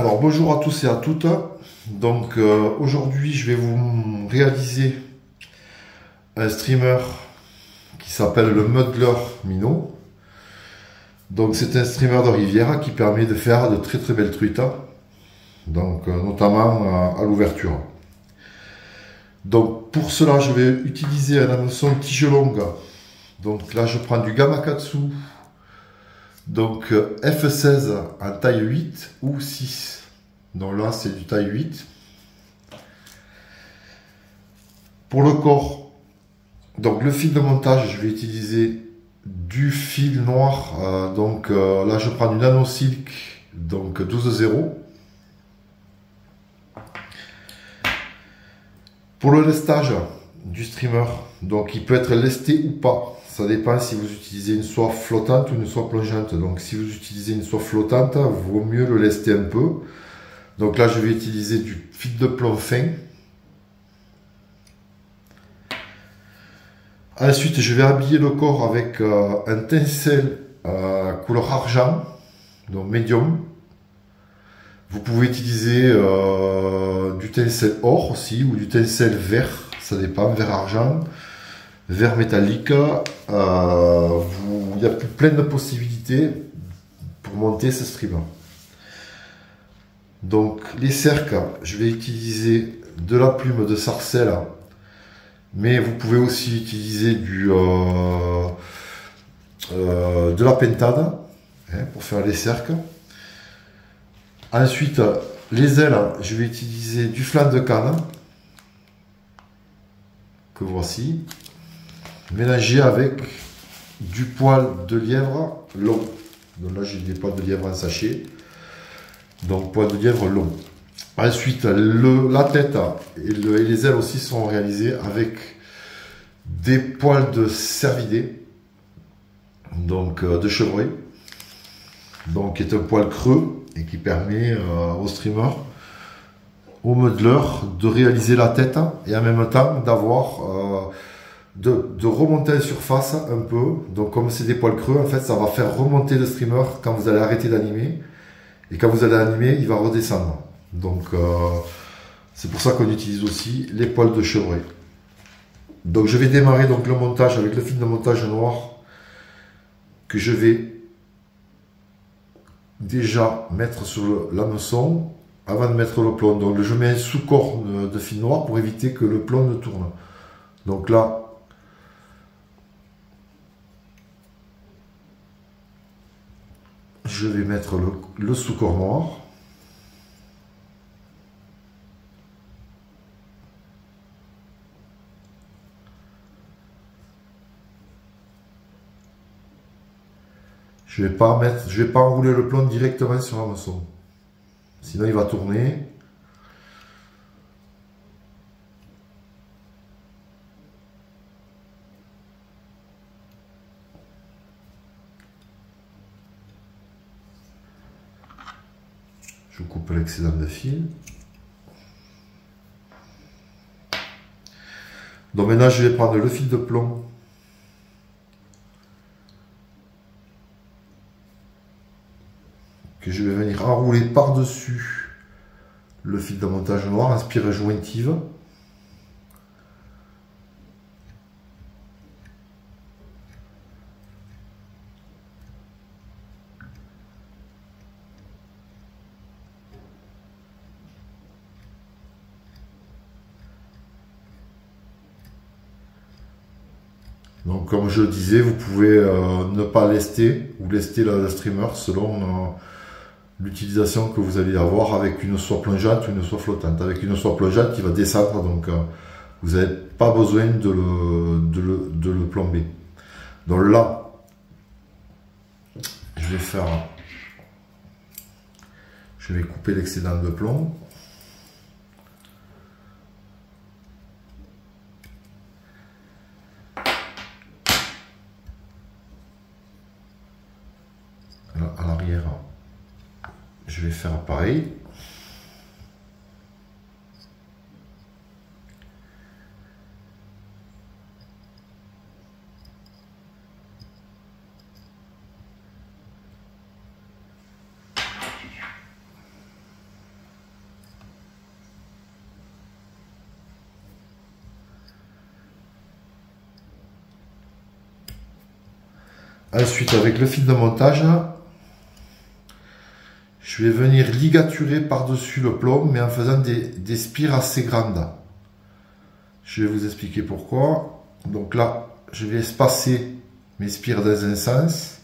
Alors bonjour à tous et à toutes. Donc aujourd'hui je vais vous réaliser un streamer qui s'appelle le Muddler Minnow. Donc c'est un streamer de rivière qui permet de faire de très belles truites. Donc notamment à l'ouverture. Donc pour cela je vais utiliser un hameçon tige longue. Donc là je prends du Gamakatsu. Donc F16 en taille 8 ou 6. Donc là c'est du taille 8. Pour le corps, donc le fil de montage, je vais utiliser du fil noir. Là je prends du Nano Silk, donc 12,0. Pour le lestage du streamer, donc il peut être lesté ou pas. Ça dépend si vous utilisez une soie flottante ou une soie plongeante. Donc si vous utilisez une soie flottante, il vaut mieux le lester un peu. Donc là je vais utiliser du fil de plomb fin. Ensuite je vais habiller le corps avec un tencel couleur argent, donc médium. Vous pouvez utiliser du tencel or aussi ou du tencel vert, ça dépend, vert argent. Vert métallique, il y a plein de possibilités pour monter ce streamer. Donc les cercles, je vais utiliser de la plume de sarcelle, mais vous pouvez aussi utiliser de la pentade pour faire les cercles. Ensuite les ailes, je vais utiliser du flanc de canne que voici, mélangé avec du poil de lièvre long. Donc là j'ai des poils de lièvre en sachet, donc poil de lièvre long. Ensuite la tête et les ailes aussi sont réalisées avec des poils de cervidé, donc de chevreuil, donc qui est un poil creux et qui permet au streamer, au muddler, de réaliser la tête et en même temps d'avoir de remonter en surface un peu. Donc comme c'est des poils creux, en fait ça va faire remonter le streamer quand vous allez arrêter d'animer, et quand vous allez animer il va redescendre. Donc c'est pour ça qu'on utilise aussi les poils de chevreuil. Donc je vais démarrer donc le montage avec le fil de montage noir que je vais déjà mettre sur l'hameçon avant de mettre le plomb. Donc je mets un sous-corps de fil noir pour éviter que le plomb ne tourne. Donc là je vais mettre le sous-corps noir. Je vais pas enrouler le plomb directement sur l'hameçon. Sinon il va tourner. Je coupe l'excédent de fil. Donc maintenant je vais prendre le fil de plomb que je vais venir enrouler par-dessus le fil de montage noir, inspiré jointive. Donc comme je le disais, vous pouvez ne pas lester ou lester le streamer selon l'utilisation que vous allez avoir avec une soie plongeante ou une soie flottante. Avec une soie plongeante qui va descendre, donc vous n'avez pas besoin de le plomber. Donc là, je vais couper l'excédent de plomb. Là, à l'arrière, je vais faire pareil. Ensuite, avec le fil de montage, je vais venir ligaturer par-dessus le plomb, mais en faisant des spires assez grandes. Je vais vous expliquer pourquoi. Donc là, je vais espacer mes spires dans un sens.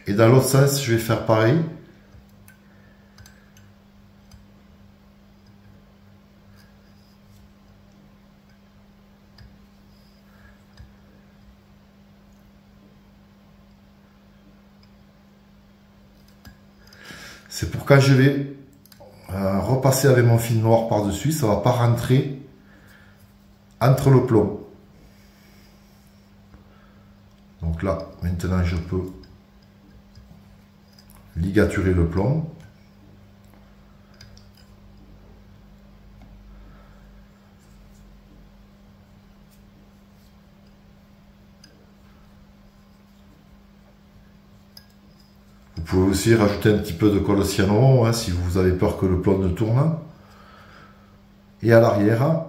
Et dans l'autre sens, je vais faire pareil. C'est pour quand je vais repasser avec mon fil noir par-dessus, ça ne va pas rentrer entre le plomb. Donc là, maintenant, je peux ligaturer le plomb. Vous pouvez aussi rajouter un petit peu de colle cyano si vous avez peur que le plomb ne tourne. Et à l'arrière,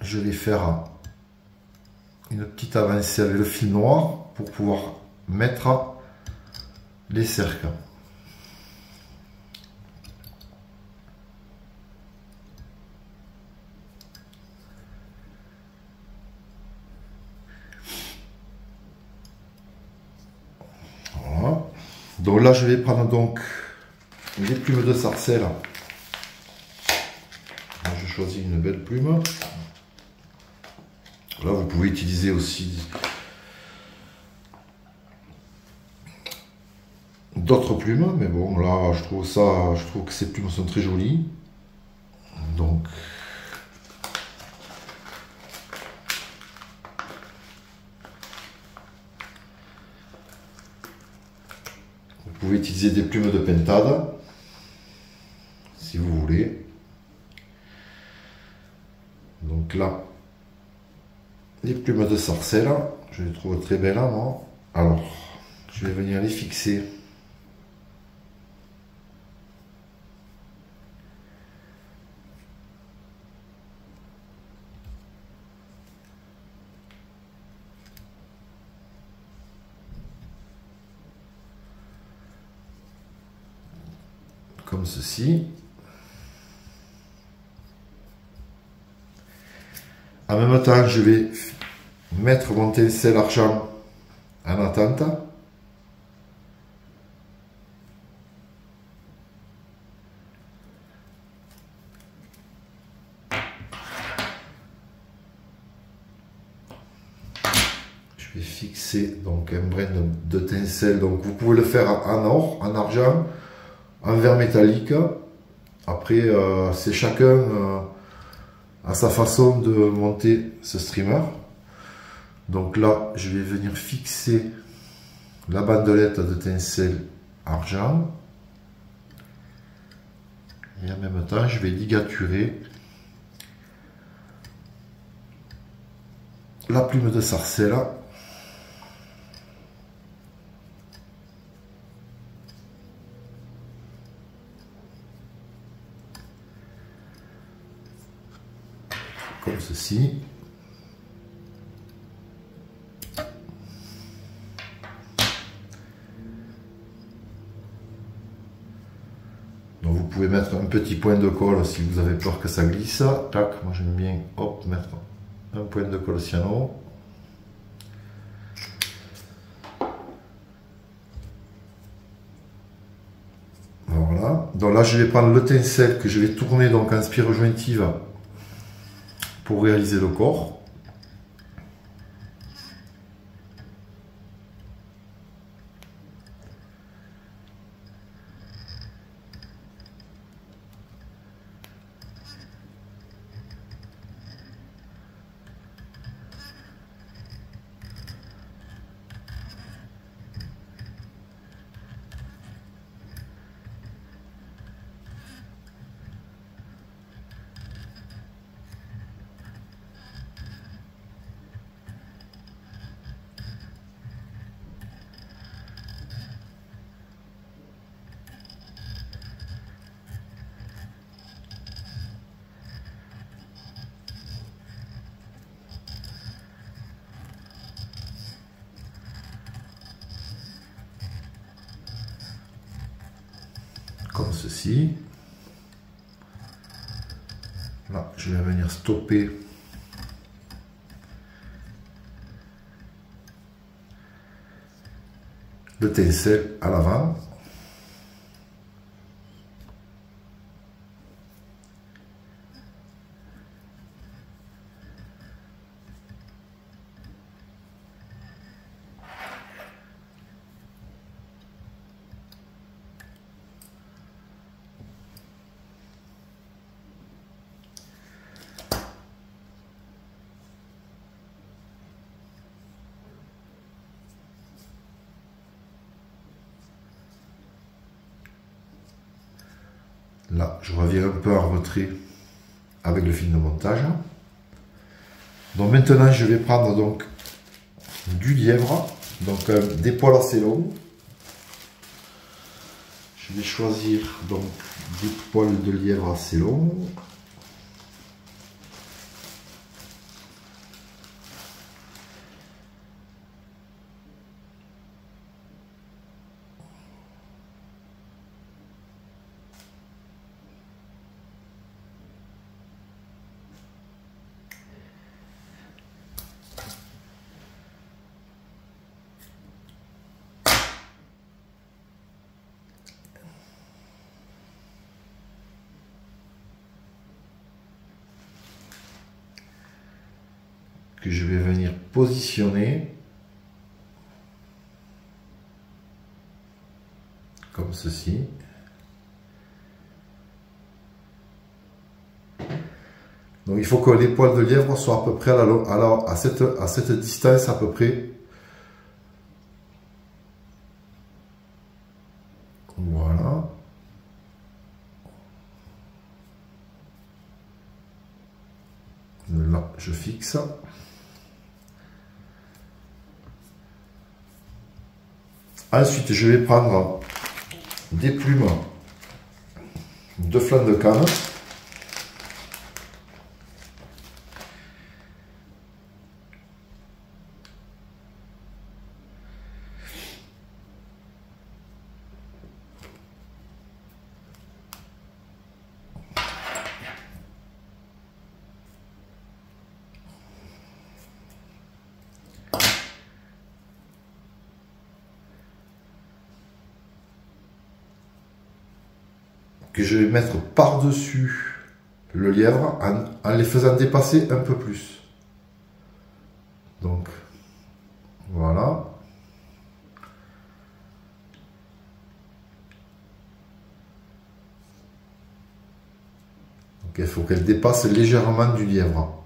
je vais faire une petite avancée avec le fil noir pour pouvoir mettre les cercles. Voilà. Donc là, je vais prendre donc les plumes de sarcelle. Je choisis une belle plume. Là, vous pouvez utiliser aussi d'autres plumes, mais bon, là, je trouve que ces plumes sont très jolies. Donc, vous pouvez utiliser des plumes de pentade, si vous voulez. Donc là, les plumes de sarcelle, je les trouve très belles, moi. Alors, je vais venir les fixer. Comme ceci. En même temps, je vais mettre mon tencel argent en attente. Je vais fixer donc un brin de tencel. Donc vous pouvez le faire en or, en argent, en verre métallique. Après, c'est chacun à sa façon de monter ce streamer. Donc là, je vais venir fixer la bandelette de tencel argent. Et en même temps, je vais ligaturer la plume de sarcelle. Comme ceci. Donc vous pouvez mettre un petit point de colle si vous avez peur que ça glisse. Tac, moi j'aime bien hop, mettre un point de colle cyano. Voilà. Donc là je vais prendre le tencel que je vais tourner donc en spire jointive pour réaliser le corps. comme ceci. Là, je vais venir stopper le tencel à l'avant. Là, je reviens un peu en retrait avec le fil de montage. Donc maintenant, je vais prendre donc du lièvre, donc des poils assez longs. Je vais choisir donc des poils de lièvre assez longs. Que je vais venir positionner comme ceci. Donc il faut que les poils de lièvre soient à peu près à cette distance à peu près. Voilà. Là, je fixe. Ensuite, je vais prendre des plumes de flanc de canne. Que je vais mettre par-dessus le lièvre en les faisant dépasser un peu plus. Donc, voilà. Donc, il faut qu'elle dépasse légèrement du lièvre.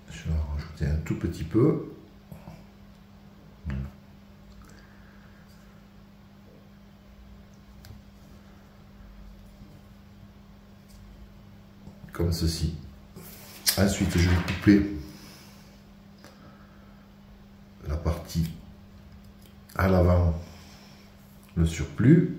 Je vais en rajouter un tout petit peu. Comme ceci. Ensuite, je vais couper la partie à l'avant, le surplus.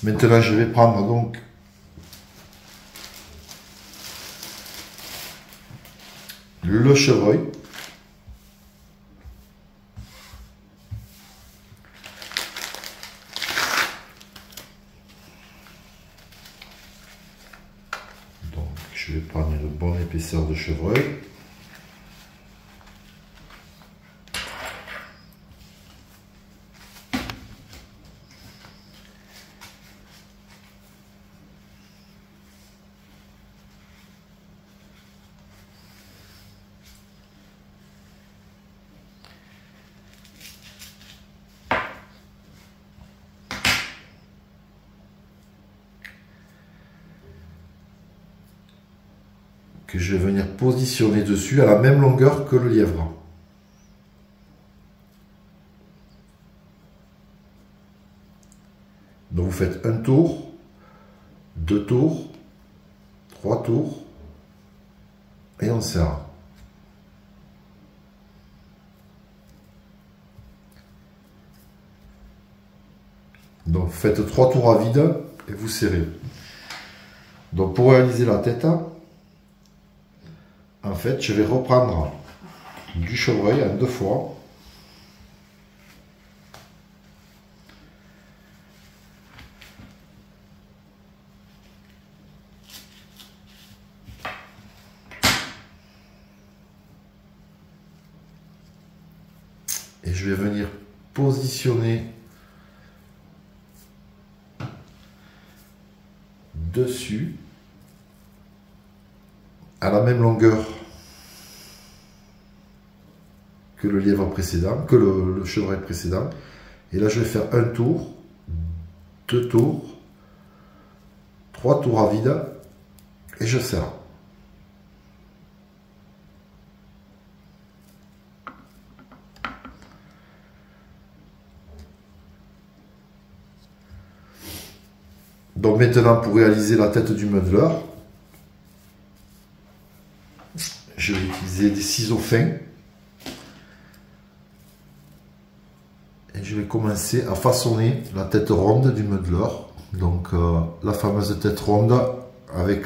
Maintenant, je vais prendre donc le chevreuil. Donc, je vais prendre une bonne épaisseur de chevreuil. Que je vais venir positionner dessus à la même longueur que le lièvre. Donc vous faites un tour, 2 tours, 3 tours, et on serre. Donc faites 3 tours à vide et vous serrez. Donc pour réaliser la tête, en fait je vais reprendre du chevreuil en 2 fois. Et je vais venir positionner dessus à la même longueur que le lièvre précédent, que le chevreuil précédent. Et là je vais faire un tour, 2 tours, 3 tours à vide et je serre. Donc maintenant, pour réaliser la tête du muddler, je vais utiliser des ciseaux fins et je vais commencer à façonner la tête ronde du muddler. Donc la fameuse tête ronde avec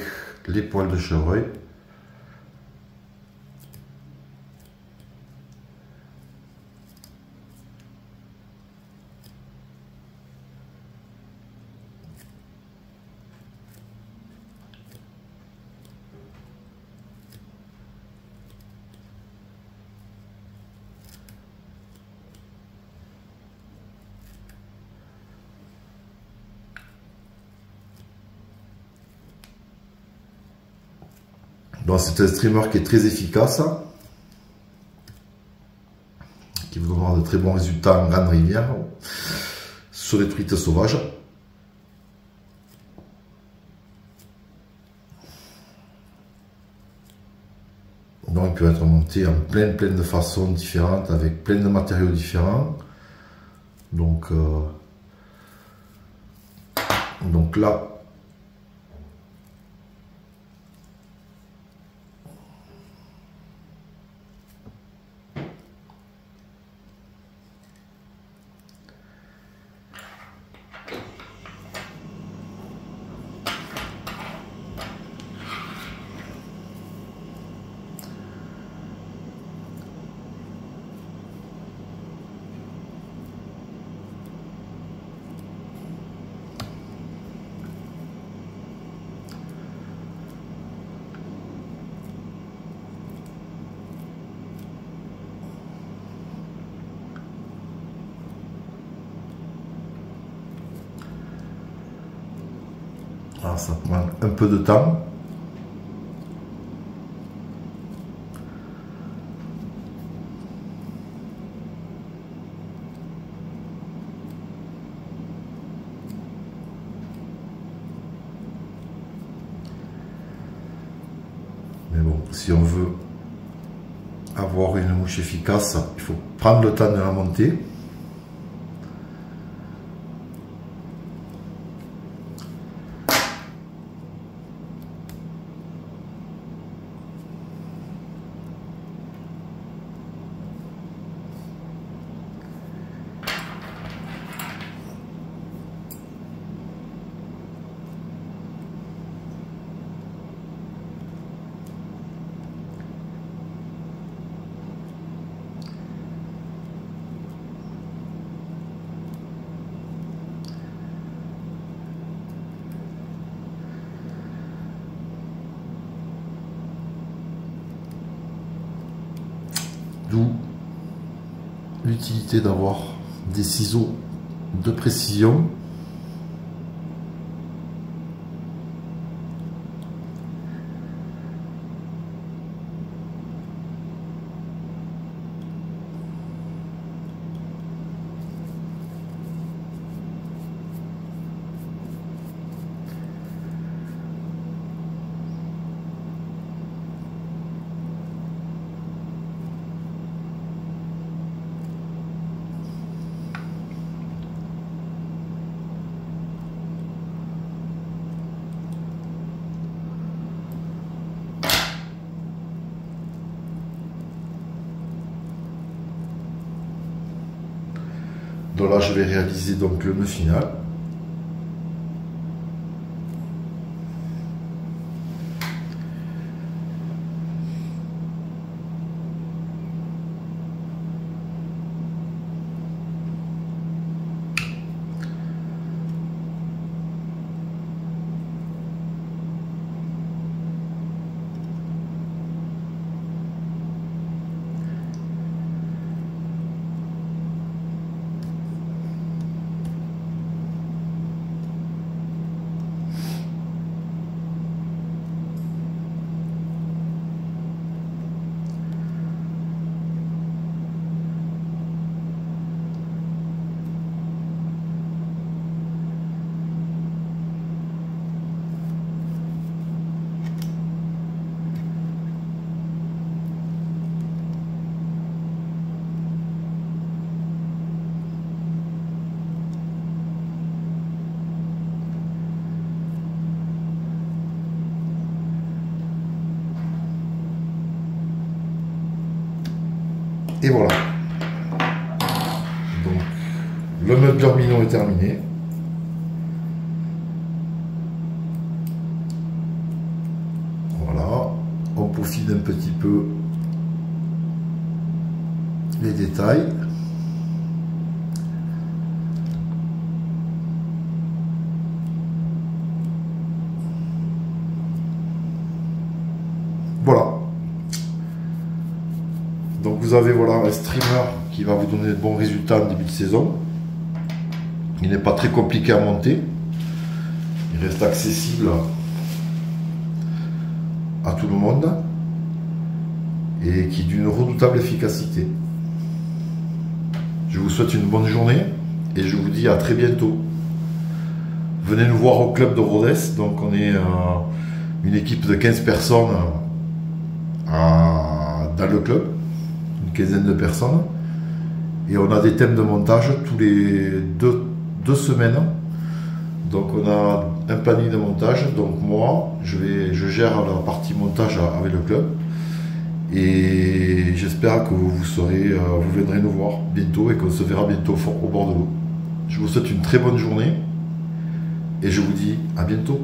les poils de chevreuil. Donc c'est un streamer qui est très efficace, qui vous donnera de très bons résultats en grande rivière sur les truites sauvages. Donc il peut être monté en plein de façons différentes, avec plein de matériaux différents. Donc là, alors ça prend un peu de temps. Mais bon, si on veut avoir une mouche efficace, il faut prendre le temps de la monter. D'où l'utilité d'avoir des ciseaux de précision. Donc là, je vais réaliser donc le nœud final. Et voilà. Donc, le muddler mignon est terminé. Voilà. On peaufine un petit peu les détails. Voilà. Donc vous avez voilà un streamer qui va vous donner de bons résultats en début de saison. Il n'est pas très compliqué à monter. Il reste accessible à tout le monde et qui est d'une redoutable efficacité. Je vous souhaite une bonne journée et je vous dis à très bientôt. Venez nous voir au club de Rodez. Donc on est une équipe de 15 personnes dans le club. Une quinzaine de personnes, et on a des thèmes de montage tous les deux semaines. Donc on a un planning de montage. Donc moi je gère la partie montage avec le club, et j'espère que vous viendrez nous voir bientôt et qu'on se verra bientôt au bord de l'eau. Je vous souhaite une très bonne journée et je vous dis à bientôt.